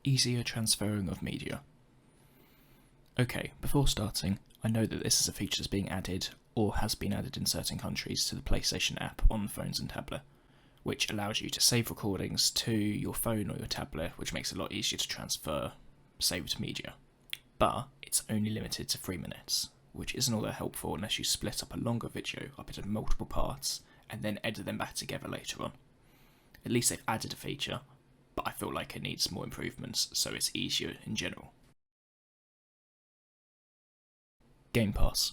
Easier transferring of media. Okay, before starting, I know that this is a feature that's being added, or has been added in certain countries, to the PlayStation app on phones and tablet, which allows you to save recordings to your phone or your tablet, which makes it a lot easier to transfer saved media. But it's only limited to 3 minutes, which isn't all that helpful unless you split up a longer video up into multiple parts and then edit them back together later on. At least they've added a feature, but I feel like it needs more improvements, so it's easier in general. Game Pass.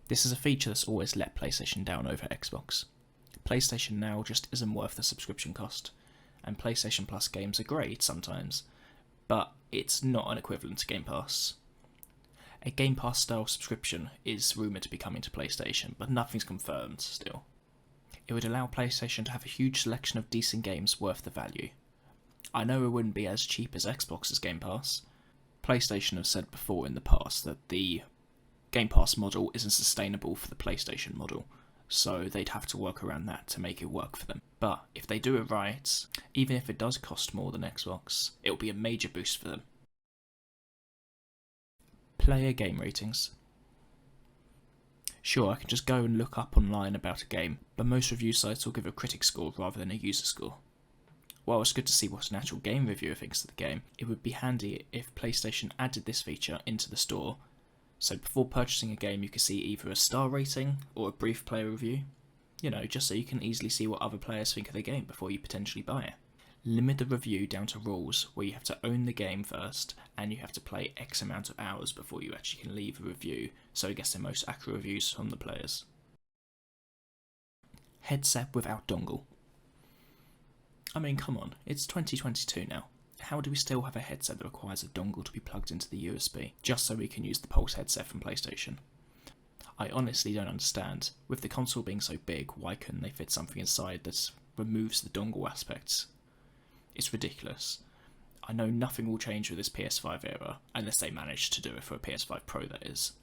This is a feature that's always let PlayStation down over Xbox. PlayStation Now just isn't worth the subscription cost, and PlayStation Plus games are great sometimes, but it's not an equivalent to Game Pass. A Game Pass style subscription is rumoured to be coming to PlayStation, but nothing's confirmed still. It would allow PlayStation to have a huge selection of decent games worth the value. I know it wouldn't be as cheap as Xbox's Game Pass. PlayStation have said before in the past that the Game Pass model isn't sustainable for the PlayStation model, so they'd have to work around that to make it work for them. But if they do it right, even if it does cost more than Xbox, it'll be a major boost for them. Player game ratings. Sure, I can just go and look up online about a game, but most review sites will give a critic score rather than a user score. While it's good to see what an actual game reviewer thinks of the game, it would be handy if PlayStation added this feature into the store, so before purchasing a game you can see either a star rating or a brief player review. Just so you can easily see what other players think of the game before you potentially buy it. Limit the review down to rules where you have to own the game first and you have to play X amount of hours before you actually can leave a review, so it gets the most accurate reviews from the players. Headset without dongle. I mean, come on, it's 2022 now. How do we still have a headset that requires a dongle to be plugged into the USB, just so we can use the Pulse headset from PlayStation? I honestly don't understand. With the console being so big, why couldn't they fit something inside that removes the dongle aspects? It's ridiculous. I know nothing will change with this PS5 era, unless they manage to do it for a PS5 Pro, that is.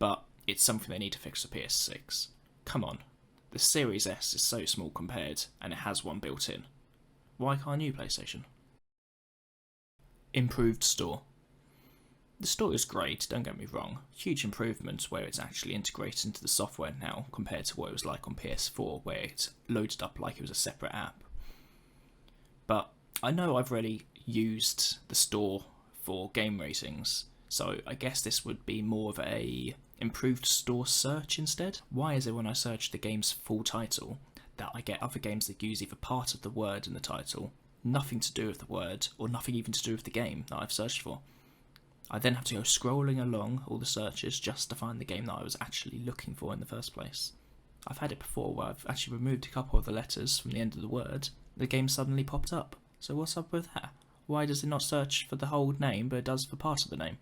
But it's something they need to fix for PS6. Come on, the Series S is so small compared, and it has one built in. Why can't you, PlayStation? Improved store. The store is great, don't get me wrong. Huge improvements where it's actually integrated into the software now compared to what it was like on PS4, where it loaded up like it was a separate app. But I know I've already used the store for game ratings, so I guess this would be more of a improved store search instead. Why is it when I search the game's full title that I get other games that use either part of the word in the title, nothing to do with the word, or nothing even to do with the game that I've searched for? I then have to go scrolling along all the searches just to find the game that I was actually looking for in the first place. I've had it before where I've actually removed a couple of the letters from the end of the word, the game suddenly popped up. So what's up with that? Why does it not search for the whole name but it does for part of the name?